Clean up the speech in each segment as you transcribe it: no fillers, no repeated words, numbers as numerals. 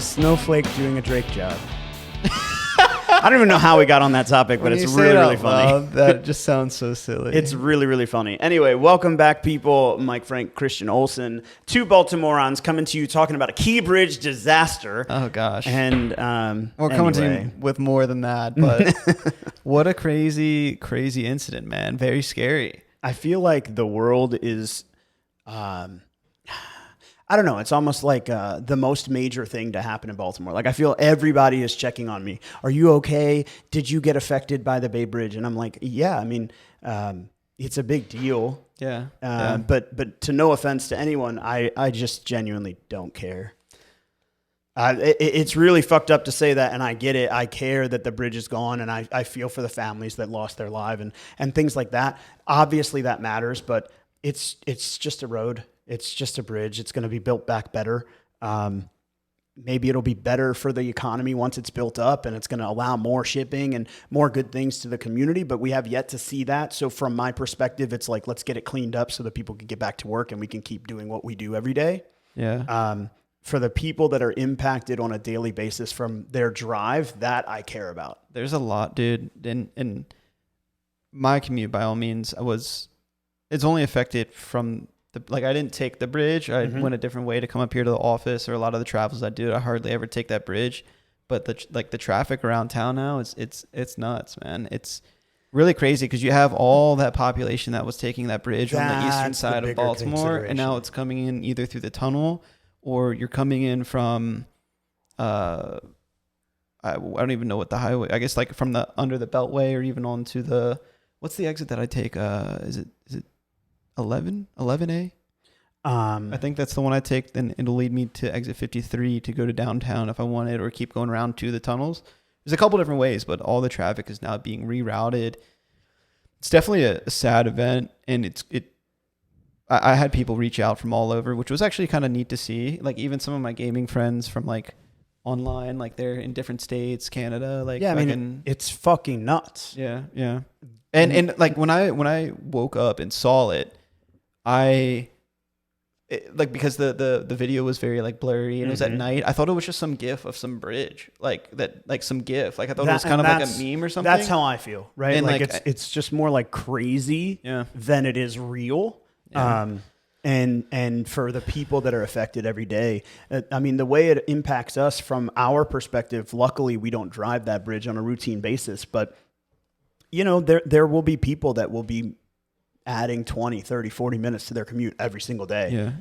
snowflake doing a Drake job? I don't even know how we got on that topic, but it's really, really funny. That just sounds so silly. It's really, really funny. Anyway, welcome back, people. Mike, Frank, Christian, Olson, two Baltimorons coming to you talking about a Key Bridge disaster. Oh, gosh. And we're coming to you with more than that, but what a crazy, crazy incident, man. Very scary. I feel like the world is... I don't know. It's almost like the most major thing to happen in Baltimore. Like, I feel everybody is checking on me. Are you okay? Did you get affected by the Bay Bridge? And I'm like, yeah, I mean, it's a big deal. Yeah. But to no offense to anyone, I just genuinely don't care. It's really fucked up to say that, and I get it. I care that the bridge is gone, and I feel for the families that lost their life and things like that. Obviously, that matters, but it's just a road. It's just a bridge. It's going to be built back better. Maybe it'll be better for the economy once it's built up, and it's going to allow more shipping and more good things to the community, but we have yet to see that. So from my perspective, it's like, let's get it cleaned up so that people can get back to work and we can keep doing what we do every day. Yeah. For the people that are impacted on a daily basis from their drive, that I care about. There's a lot, dude. And my commute, by all means, it's only affected from... I didn't take the bridge. I went a different way to come up here to the office, or a lot of the travels I do. I hardly ever take that bridge, but the traffic around town now it's nuts, man. It's really crazy because you have all that population that was taking that bridge on the eastern side of Baltimore, and now it's coming in either through the tunnel or you're coming in from I don't even know what the highway. I guess like from the under the Beltway, or even onto the what's the exit that I take? Is it 11A? I think that's the one I take. Then it'll lead me to exit 53 to go to downtown if I want it, or keep going around to the tunnels. There's a couple different ways, but all the traffic is now being rerouted. It's definitely a sad event, and I had people reach out from all over, which was actually kind of neat to see. Like, even some of my gaming friends from like online, like they're in different states, Canada. Like, yeah, I mean, it's fucking nuts. Yeah. And like when I woke up and saw it, because the video was very like blurry and it was at night. I thought it was just some gif of some bridge, like some gif. Like, I thought it was kind of like a meme or something. That's how I feel, right? And like it's just more like crazy than it is real. Yeah. And for the people that are affected every day, I mean, the way it impacts us from our perspective, luckily we don't drive that bridge on a routine basis, but you know, there will be people that will be adding 20, 30, 40 minutes to their commute every single day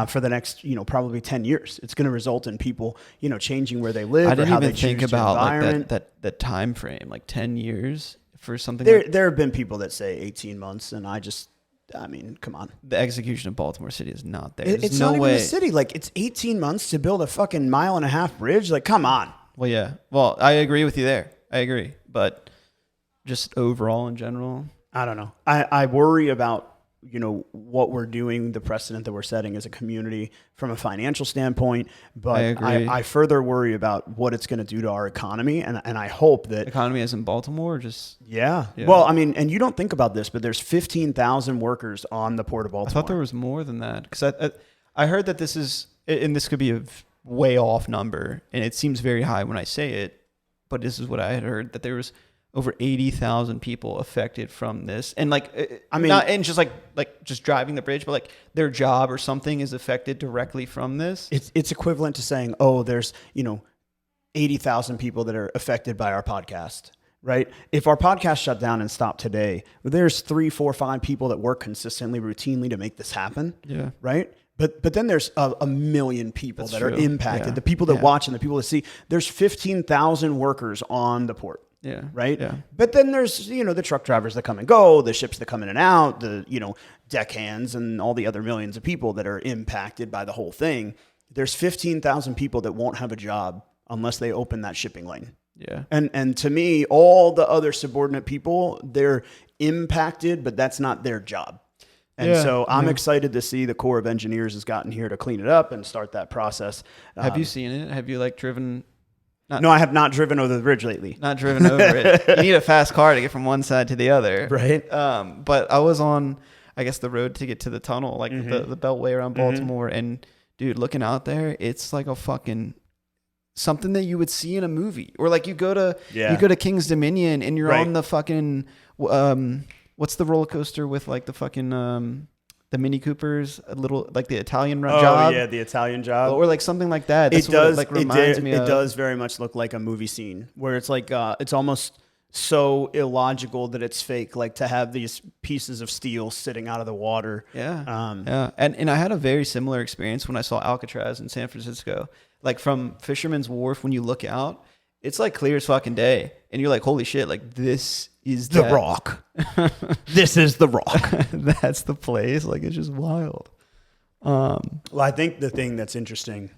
for the next, probably 10 years. It's going to result in people, changing where they live. I didn't or how even they think choose about environment. like that time frame, like 10 years for something. There have been people that say 18 months, and I mean, come on. The execution of Baltimore City is not there. It's no not way. Even the city. Like, it's 18 months to build a fucking 1.5 mile bridge. Like, come on. Well, yeah. Well, I agree with you there. I agree. But just overall in general, I don't know. I worry about, what we're doing, the precedent that we're setting as a community from a financial standpoint, but I further worry about what it's going to do to our economy. And I hope that economy as in Baltimore, just yeah. Well, I mean, and you don't think about this, but there's 15,000 workers on the Port of Baltimore. I thought there was more than that, because I heard that this is, and this could be a way off number, and it seems very high when I say it, but this is what I had heard, that there was over 80,000 people affected from this. And like, I mean, not, and just like just driving the bridge, but like their job or something is affected directly from this. It's equivalent to saying, oh, there's, 80,000 people that are affected by our podcast, right? If our podcast shut down and stopped today, there's 3, 4, 5 people that work consistently, routinely to make this happen. Yeah. Right. But then there's a million people that are impacted. Yeah. The people that watch and the people that see, there's 15,000 workers on the port. Yeah. Right. Yeah. But then there's, the truck drivers that come and go, the ships that come in and out, the, deckhands and all the other millions of people that are impacted by the whole thing. There's 15,000 people that won't have a job unless they open that shipping lane. Yeah. And to me, all the other subordinate people, they're impacted, but that's not their job. And so I'm excited to see the Corps of Engineers has gotten here to clean it up and start that process. Have you seen it? Have you driven? No, I have not driven over the bridge lately. Not driven over it. You need a fast car to get from one side to the other. Right. But I was on, I guess, the road to get to the tunnel, the Beltway around Baltimore. And dude, looking out there, it's like a fucking, something that you would see in a movie, or like you go to King's Dominion and you're Right. on the fucking what's the roller coaster with like the fucking the Mini Coopers, a little like the Italian job. Oh yeah, the Italian Job, or like something like that. That's it what does. it like reminds me of. It does very much look like a movie scene where it's like it's almost so illogical that it's fake. Like to have these pieces of steel sitting out of the water. Yeah. Yeah. And I had a very similar experience when I saw Alcatraz in San Francisco. Like from Fisherman's Wharf, when you look out, it's like clear as fucking day. And you're like, holy shit, like this is The Rock. This is The Rock. That's the place. Like it's just wild. Well, I think the thing that's interesting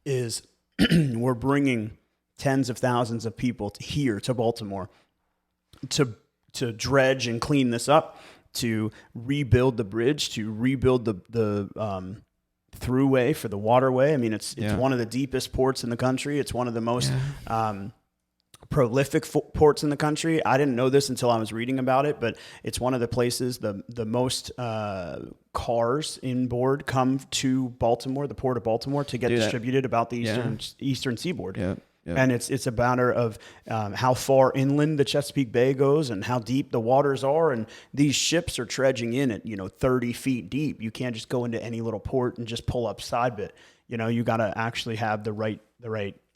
is we're bringing tens of thousands of people here to Baltimore to dredge and clean this up, to rebuild the bridge, to rebuild the throughway for the waterway. I mean, it's one of the deepest ports in the country. It's one of the most prolific ports in the country. I didn't know this until I was reading about it, but it's one of the places the most cars inboard come to Baltimore, the port of Baltimore, to get distributed about the eastern seaboard. Yeah. Yep. And it's a matter of how far inland the Chesapeake Bay goes and how deep the waters are. And these ships are dredging in at 30 feet deep. You can't just go into any little port and just pull up side bit. You got to actually have the right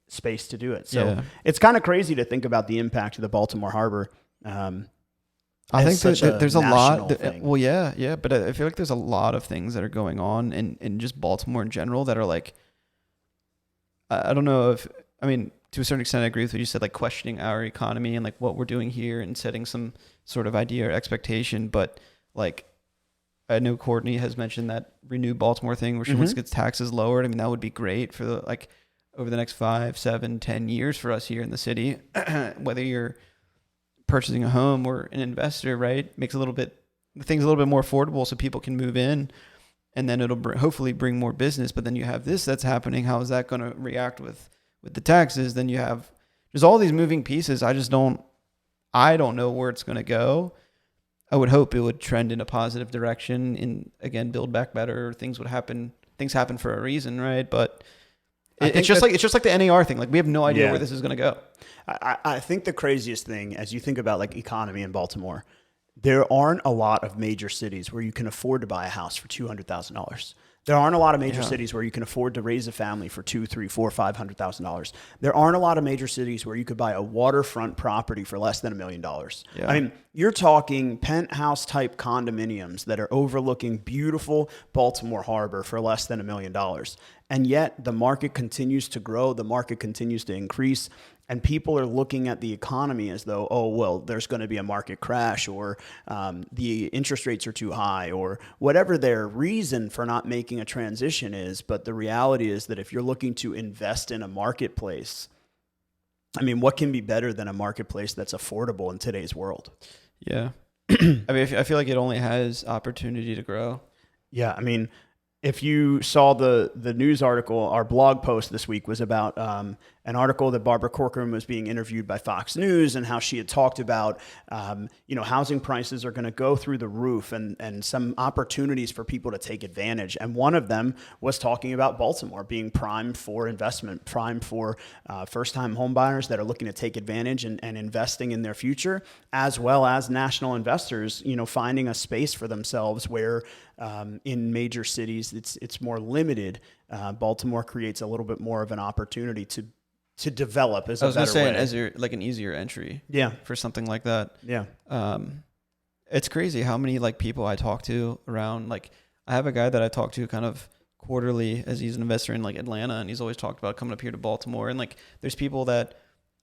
space to do it. So it's kind of crazy to think about the impact of the Baltimore Harbor. I think that there's a lot. Well, yeah, but I feel like there's a lot of things that are going on in just Baltimore in general that are like, I don't know if. I mean, to a certain extent, I agree with what you said, like questioning our economy and like what we're doing here and setting some sort of idea or expectation. But like, I know Courtney has mentioned that Renew Baltimore thing where she wants to get taxes lowered. I mean, that would be great for over the next 5, 7, 10 years for us here in the city, whether you're purchasing a home or an investor, right? Makes the things a little bit more affordable so people can move in, and then it'll hopefully bring more business. But then you have this that's happening. How is that going to react with the taxes? Then you have there's all these moving pieces. I don't know where it's going to go. I would hope it would trend in a positive direction and again, build back better. Things happen for a reason, right? But it's just like the NAR thing. Like we have no idea where this is going to go. I think the craziest thing, as you think about like economy in Baltimore, there aren't a lot of major cities where you can afford to buy a house for $200,000. There aren't a lot of major cities where you can afford to raise a family for $200,000, $300,000, $400,000, $500,000. There aren't a lot of major cities where you could buy a waterfront property for less than $1 million. Yeah. I mean, you're talking penthouse type condominiums that are overlooking beautiful Baltimore Harbor for less than $1 million. And yet the market continues to grow. The market continues to increase. And people are looking at the economy as though, oh, well, there's going to be a market crash, or the interest rates are too high, or whatever their reason for not making a transition is. But the reality is that if you're looking to invest in a marketplace, I mean, what can be better than a marketplace that's affordable in today's world? Yeah. I mean, I feel like it only has opportunity to grow. Yeah. I mean, if you saw the news article, our blog post this week was about an article that Barbara Corcoran was being interviewed by Fox News, and how she had talked about, housing prices are going to go through the roof, and some opportunities for people to take advantage. And one of them was talking about Baltimore being primed for investment, primed for first-time home buyers that are looking to take advantage and investing in their future, as well as national investors, finding a space for themselves where in major cities it's more limited. Baltimore creates a little bit more of an opportunity to develop as a better way. As like an easier entry. Yeah. For something like that. Yeah. It's crazy how many like people I talk to around. Like I have a guy that I talk to kind of quarterly as he's an investor in like Atlanta, and he's always talked about coming up here to Baltimore. And like there's people that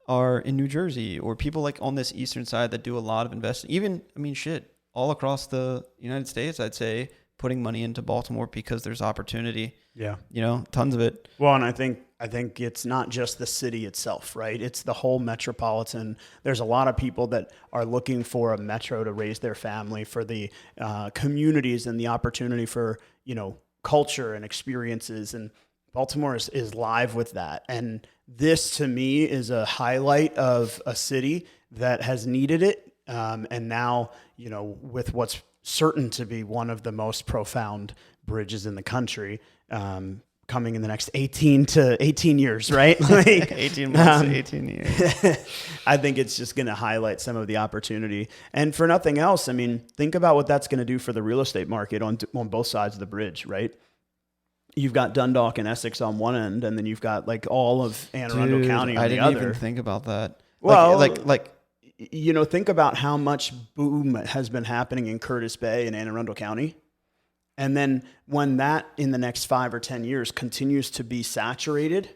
are in New Jersey, or people like on this eastern side that do a lot of investing. Even, I mean, shit, all across the United States, I'd say, putting money into Baltimore because there's opportunity. Yeah. Tons of it. Well, and I think it's not just the city itself, right? It's the whole metropolitan. There's a lot of people that are looking for a metro to raise their family, for the communities and the opportunity for, culture and experiences. And Baltimore is live with that. And this to me is a highlight of a city that has needed it. And now, with what's certain to be one of the most profound bridges in the country, coming in the next 18 years, right? Like, 18 months to 18 years. I think it's just going to highlight some of the opportunity. And for nothing else, I mean, think about what that's going to do for the real estate market on both sides of the bridge, right? You've got Dundalk and Essex on one end, and then you've got like all of Anne Arundel County on the other. I didn't even think about that. Well, like you know, think about how much boom has been happening in Curtis Bay and Anne Arundel County. And then when that in the next 5 or 10 years continues to be saturated,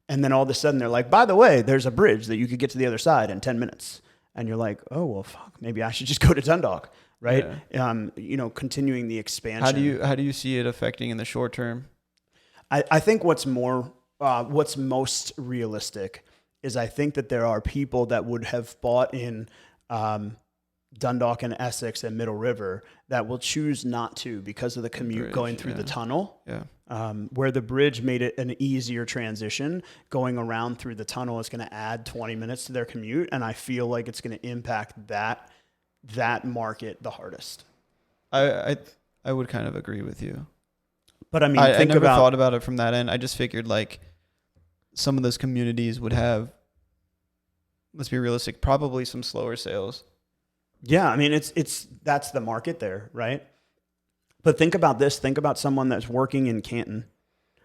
and then all of a sudden they're like, by the way, there's a bridge that you could get to the other side in 10 minutes. And you're like, oh, well, fuck, maybe I should just go to Dundalk, right? Yeah. You know, continuing the expansion. How do you see it affecting in the short term? I think what's most realistic is I think that there are people that would have bought in Dundalk and Essex and Middle River that will choose not to because of the commute going through the tunnel. Yeah. Where the bridge made it an easier transition, going around through the tunnel is going to add 20 minutes to their commute, and I feel like it's going to impact that market the hardest. I would kind of agree with you. But I mean, I never thought about it from that end. I just figured like some of those communities would have, let's be realistic, probably some slower sales. Yeah, I mean, that's the market there, right? But think about this. Think about someone that's working in Canton,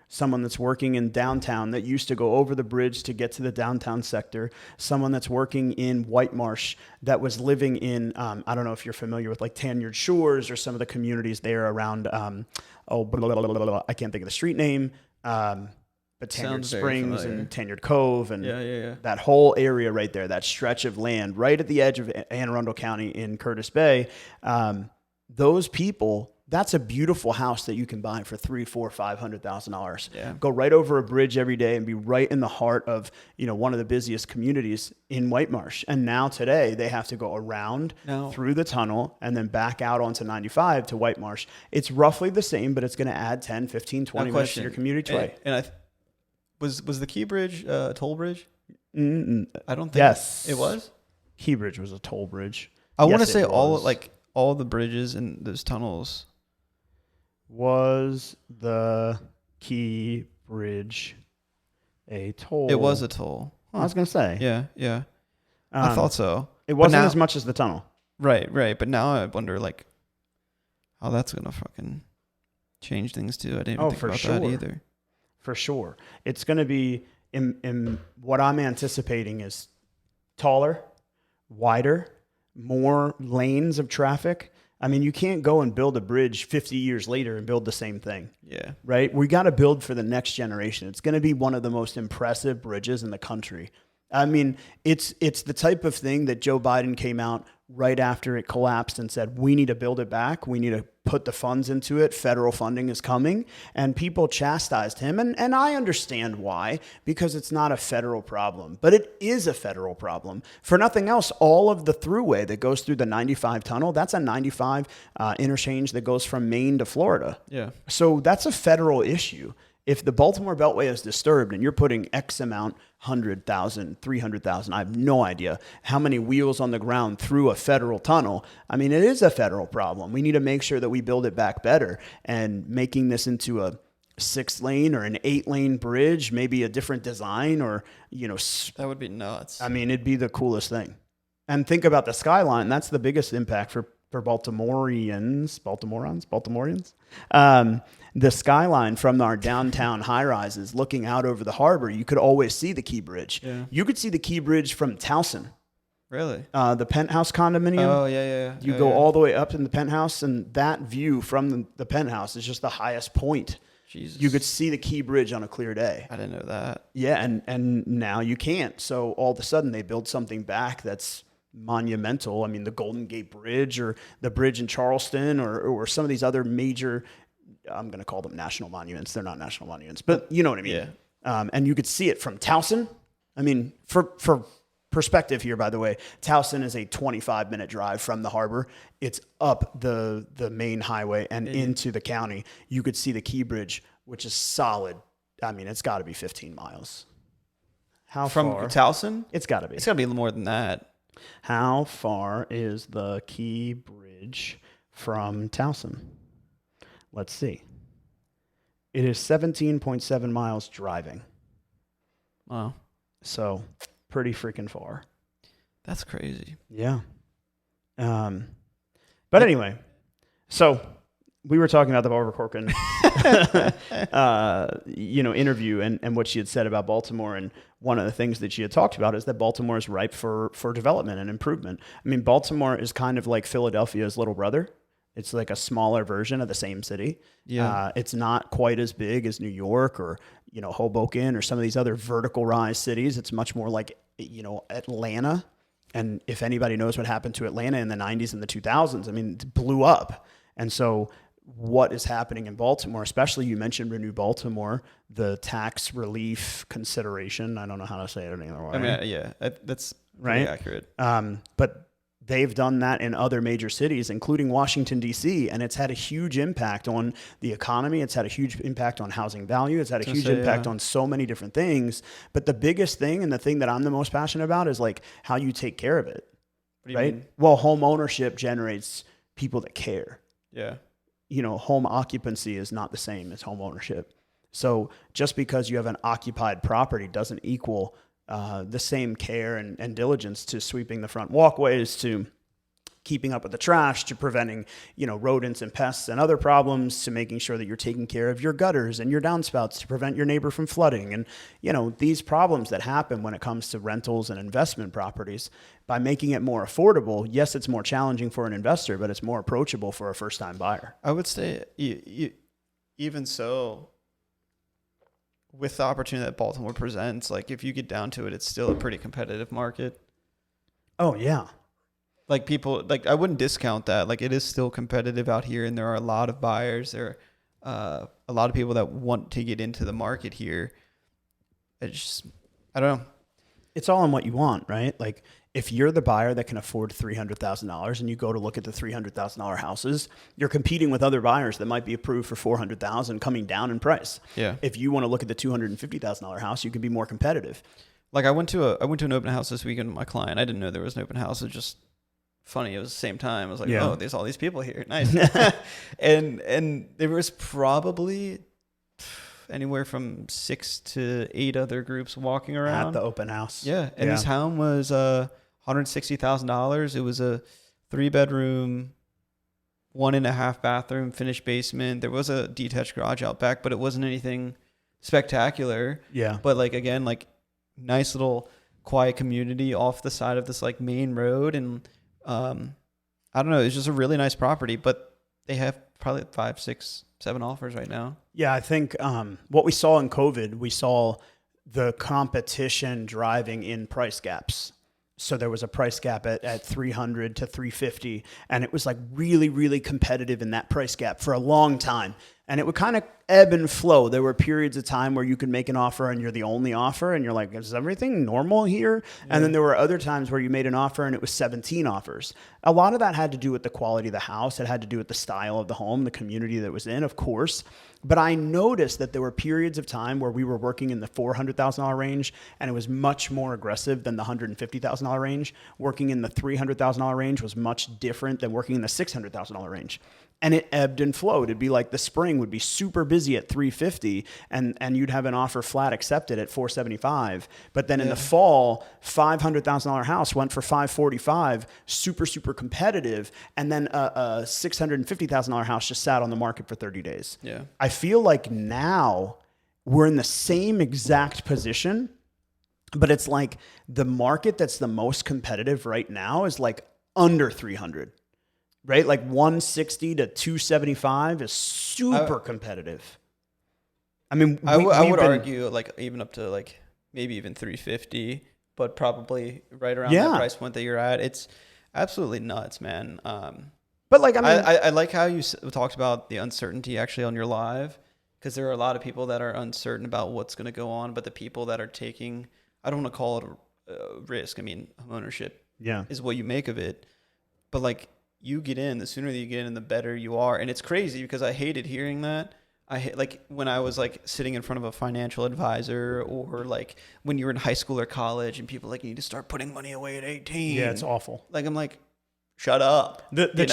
someone that's working in downtown that used to go over the bridge to get to the downtown sector, someone that's working in White Marsh that was living in, I don't know if you're familiar with like Tanyard Shores or some of the communities there around, I can't think of the street name, but Tanyard Springs and Tanyard Cove and that whole area right there, that stretch of land right at the edge of Anne Arundel County in Curtis Bay, those people, that's a beautiful house that you can buy for $300,000, $400,000, $500,000. Yeah. Go right over a bridge every day and be right in the heart of, you know, one of the busiest communities in White Marsh. And now today they have to go around through the tunnel and then back out onto 95 to White Marsh. It's roughly the same, but it's going to add 10, 15, 20 minutes to your commute each way. And was the Key Bridge a toll bridge? I don't think. Yes. It was? Key Bridge was a toll bridge. I want to say all the bridges and those tunnels. Was the Key Bridge a toll? It was a toll. Huh. I was going to say. Yeah. I thought so. It wasn't as much as the tunnel. Right. But now I wonder like how that's going to fucking change things too. I didn't even think about that either. For sure. It's going to be, in what I'm anticipating is taller, wider, more lanes of traffic. I mean, you can't go and build a bridge 50 years later and build the same thing. Yeah. Right? We got to build for the next generation. It's going to be one of the most impressive bridges in the country. I mean, it's the type of thing that Joe Biden came out right after it collapsed and said, we need to build it back. We need to put the funds into it. Federal funding is coming. And people chastised him. And I understand why, because it's not a federal problem, but it is a federal problem. For nothing else, all of the throughway that goes through the 95 tunnel, that's a 95 interchange that goes from Maine to Florida. Yeah. So that's a federal issue. If the Baltimore Beltway is disturbed and you're putting X amount, 100,000, 300,000, I have no idea how many wheels on the ground through a federal tunnel. I mean, it is a federal problem. We need to make sure that we build it back better, and making this into a 6-lane or an 8-lane bridge, maybe a different design, or, you know, that would be nuts. I mean, it'd be the coolest thing. And think about the skyline. That's the biggest impact for Baltimoreans. The skyline from our downtown high rises looking out over the harbor, you could always see the Key Bridge. Yeah. You could see the Key Bridge from Towson. Really? The penthouse condominium. Oh, yeah. You go all the way up in the penthouse, and that view from the penthouse is just the highest point. Jesus. You could see the Key Bridge on a clear day. I didn't know that. Yeah, and now you can't. So all of a sudden they build something back that's monumental. I mean, the Golden Gate Bridge, or the bridge in Charleston, or some of these other major, I'm going to call them national monuments. They're not national monuments, but you know what I mean. Yeah. And you could see it from Towson. I mean, for perspective here, by the way, Towson is a 25-minute drive from the harbor. It's up the main highway and into the county. You could see the Key Bridge, which is solid. I mean, it's got to be 15 miles. How from far? Towson? It's got to be. It's got to be more than that. How far is the Key Bridge from Towson? Let's see. It is 17.7 miles driving. Wow. So pretty freaking far. That's crazy. Yeah. But anyway, so we were talking about the Barbara Corcoran, interview and what she had said about Baltimore. And one of the things that she had talked about is that Baltimore is ripe for development and improvement. I mean, Baltimore is kind of like Philadelphia's little brother. It's like a smaller version of the same city. Yeah. It's not quite as big as New York or, Hoboken or some of these other vertical rise cities. It's much more like, Atlanta. And if anybody knows what happened to Atlanta in the 90s and the 2000s, I mean, it blew up. And so what is happening in Baltimore, especially you mentioned Renew Baltimore, the tax relief consideration. I don't know how to say it any other way. I mean, yeah, that's right, accurate. But they've done that in other major cities, including Washington, D.C., and it's had a huge impact on the economy. It's had a huge impact on housing value. It's had a huge impact on so many different things. But the biggest thing and the thing that I'm the most passionate about is like how you take care of it, right? Mean? Well, home ownership generates people that care. Yeah. Home occupancy is not the same as home ownership. So just because you have an occupied property doesn't equal the same care and diligence to sweeping the front walkways, to keeping up with the trash, to preventing, rodents and pests and other problems, to making sure that you're taking care of your gutters and your downspouts to prevent your neighbor from flooding. And, these problems that happen when it comes to rentals and investment properties, by making it more affordable, yes, it's more challenging for an investor, but it's more approachable for a first-time buyer. I would say even so, with the opportunity that Baltimore presents, like if you get down to it, it's still a pretty competitive market. Oh, yeah. Like people, like I wouldn't discount that. Like it is still competitive out here, and there are a lot of buyers. There are a lot of people that want to get into the market here. I don't know. It's all in what you want, right? Like if you're the buyer that can afford $300,000 and you go to look at the $300,000 houses, you're competing with other buyers that might be approved for $400,000 coming down in price. Yeah. If you want to look at the $250,000 house, you can be more competitive. Like I went to an open house this weekend with my client. I didn't know there was an open house. It was just funny. It was the same time. I was like, oh, there's all these people here. Nice. and there was probably anywhere from 6 to 8 other groups walking around at the open house. Yeah. And this home was $160,000. It was a 3-bedroom, 1.5 bathroom, finished basement. There was a detached garage out back, but it wasn't anything spectacular. Yeah. But like, again, like nice little quiet community off the side of this like main road. And I don't know, it's just a really nice property, but they have probably 5, 6, 7 offers right now. Yeah. I think what we saw in COVID, we saw the competition driving in price gaps. So there was a price gap at 300 to 350, and it was like really, really competitive in that price gap for a long time. And it would kind of ebb and flow. There were periods of time where you could make an offer and you're the only offer and you're like, is everything normal here? Yeah. And then there were other times where you made an offer and it was 17 offers. A lot of that had to do with the quality of the house. It had to do with the style of the home, the community that it was in, of course. But I noticed that there were periods of time where we were working in the $400,000 range, and it was much more aggressive than the $150,000 range. Working in the $300,000 range was much different than working in the $600,000 range. And it ebbed and flowed. It'd be like the spring would be super busy at 350 and you'd have an offer flat accepted at 475. But then in the fall, $500,000 house went for 545, super, super competitive. And then a $650,000 house just sat on the market for 30 days. Yeah. I feel like now we're in the same exact position, but it's like the market that's the most competitive right now is like under 300. Right? Like 160 to 275 is super competitive. I mean, I would argue like even up to like maybe even 350, but probably right around that price point that you're at. It's absolutely nuts, man. But like, I mean, I like how you talked about the uncertainty actually on your live, because there are a lot of people that are uncertain about what's going to go on, but the people that are taking, I don't want to call it a risk. I mean, ownership is what you make of it. But like, you get in, the sooner that you get in, the better you are. And it's crazy because I hated hearing that. Like when I was like sitting in front of a financial advisor, or like when you were in high school or college and people like, you need to start putting money away at 18. Yeah, it's awful. Like, I'm like, shut up. The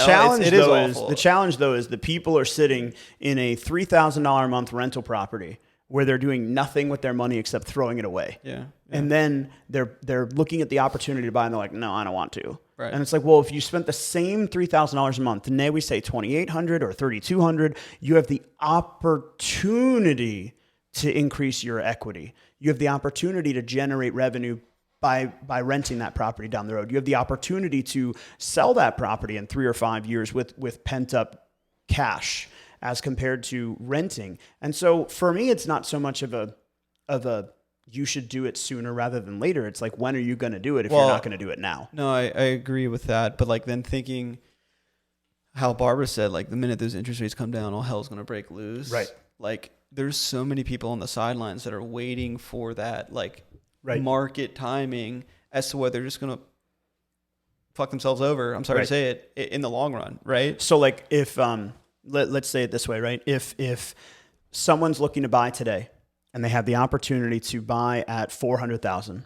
challenge though is the people are sitting in a $3,000 a month rental property where they're doing nothing with their money except throwing it away. Yeah. And then they're looking at the opportunity to buy and they're like, no, I don't want to. Right. And it's like, well, if you spent the same $3,000 a month, today we say $2,800 or $3,200, you have the opportunity to increase your equity. You have the opportunity to generate revenue by renting that property down the road. You have the opportunity to sell that property in 3 or 5 years with pent up cash as compared to renting. And so for me, it's not so much of a you should do it sooner rather than later. It's like, when are you going to do it if you're not going to do it now? No, I agree with that. But like then thinking how Barbara said, like the minute those interest rates come down, all hell's going to break loose. Right. Like there's so many people on the sidelines that are waiting for that like right. market timing as to whether they're just going to fuck themselves over. I'm sorry to say it in the long run. Right. So like if, let's say it this way, right? If someone's looking to buy today, and they have the opportunity to buy at $400,000,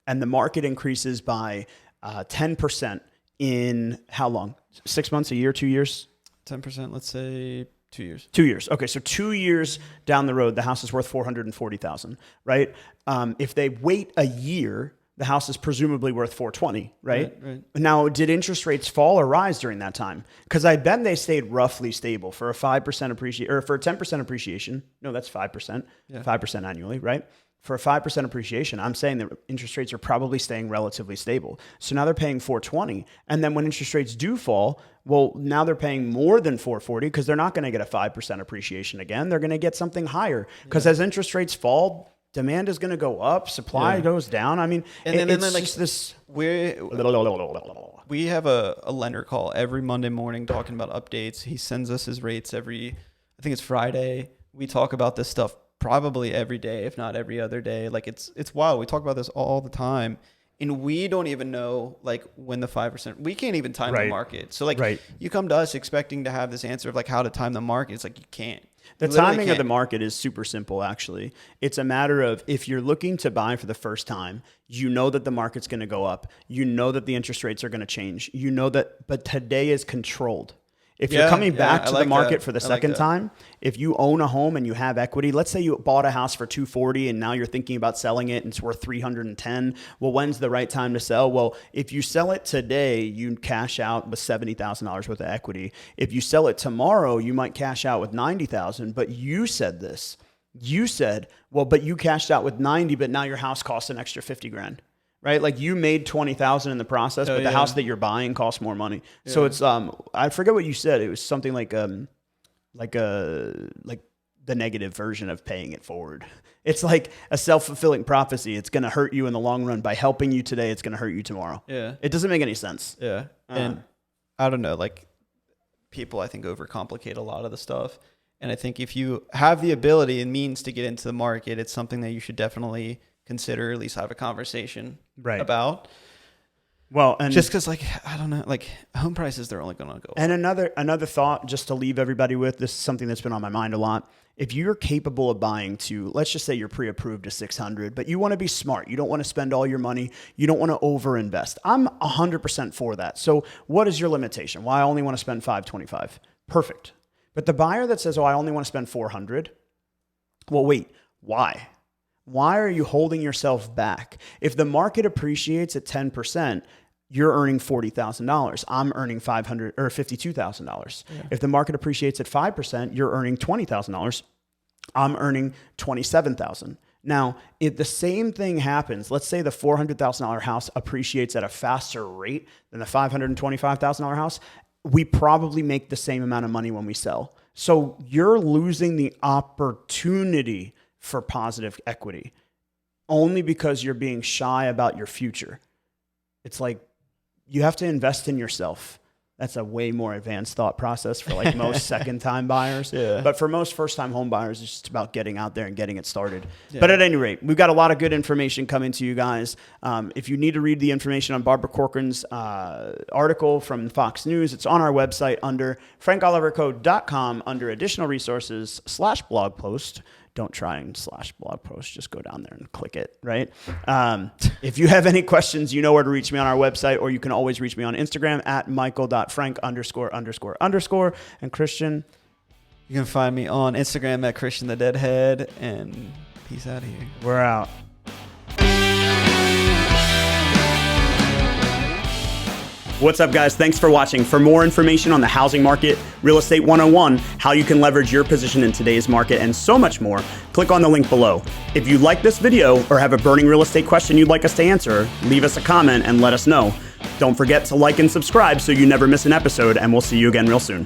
and the market increases by 10% in how long? 6 months, a year, 2 years? 10%, let's say 2 years. 2 years. Okay, so 2 years down the road, the house is worth $440,000, right? If they wait a year, the house is presumably worth $420,000, right? Right. Now, did interest rates fall or rise during that time? Because I bet they stayed roughly stable for a 5% appreciation, or for a 10% appreciation. No, that's 5%, 5% annually, right? For a 5% appreciation, I'm saying that interest rates are probably staying relatively stable. So now they're paying $420,000, and then when interest rates do fall, well, now they're paying more than $440,000 because they're not going to get a 5% appreciation again. They're going to get something higher because as interest rates fall, demand is going to go up, supply goes down. I mean, and then it's like just this. We have a lender call every Monday morning talking about updates. He sends us his rates I think it's Friday. We talk about this stuff probably every day, if not every other day. Like it's wild. We talk about this all the time. And we don't even know like when the 5%, we can't even time the market. So like you come to us expecting to have this answer of like how to time the market. It's like, you can't. The timing of the market is super simple, actually. It's a matter of, if you're looking to buy for the first time, you know that the market's going to go up. You know that the interest rates are going to change. You know that, but today is controlled. If you're coming back to the market for the second time, if you own a home and you have equity, let's say you bought a house for $240,000 and now you're thinking about selling it and it's worth $310,000. Well, when's the right time to sell? Well, if you sell it today, you cash out with $70,000 worth of equity. If you sell it tomorrow, you might cash out with $90,000. But you said this. You said, well, but you cashed out with 90, but now your house costs an extra $50,000. Right? Like you made $20,000 in the process, but the house that you're buying costs more money. Yeah. So it's, I forget what you said. It was something like the negative version of paying it forward. It's like a self-fulfilling prophecy. It's going to hurt you in the long run. By helping you today, it's going to hurt you tomorrow. Yeah. It doesn't make any sense. Yeah. And I don't know, like people, I think, overcomplicate a lot of the stuff. And I think if you have the ability and means to get into the market, it's something that you should definitely consider, at least have a conversation about. Well, and just because, like, I don't know, like home prices, they're only going to go. And another thought, just to leave everybody with, this is something that's been on my mind a lot. If you're capable of buying to, let's just say you're pre-approved to $600, but you want to be smart, you don't want to spend all your money, you don't want to overinvest. I'm 100% for that. So what is your limitation? Well, I only want to spend $525. Perfect. But the buyer that says, oh, I only want to spend $400. Well, wait, why? Why are you holding yourself back? If the market appreciates at 10%, you're earning $40,000. I'm earning $500 or $52,000. Yeah. If the market appreciates at 5%, you're earning $20,000. I'm earning $27,000. Now, if the same thing happens, let's say the $400,000 house appreciates at a faster rate than the $525,000 house, we probably make the same amount of money when we sell. So you're losing the opportunity for positive equity only because you're being shy about your future. It's like you have to invest in yourself. That's a way more advanced thought process for like most second-time buyers. Yeah. But for most first-time home buyers, it's just about getting out there and getting it started. Yeah. But at any rate, we've got a lot of good information coming to you guys. If you need to read the information on Barbara Corcoran's article from Fox News, it's on our website under frankoliverco.com under additional resources /blog post. don't try and /blog post. Just go down there and click it, right? If you have any questions, you know where to reach me on our website, or you can always reach me on Instagram at michael.frank____. And Christian, you can find me on Instagram at Christian the Deadhead, and peace out here. We're out. What's up, guys? Thanks for watching. For more information on the housing market, Real Estate 101, how you can leverage your position in today's market, and so much more, click on the link below. If you like this video or have a burning real estate question you'd like us to answer, leave us a comment and let us know. Don't forget to like and subscribe so you never miss an episode, and we'll see you again real soon.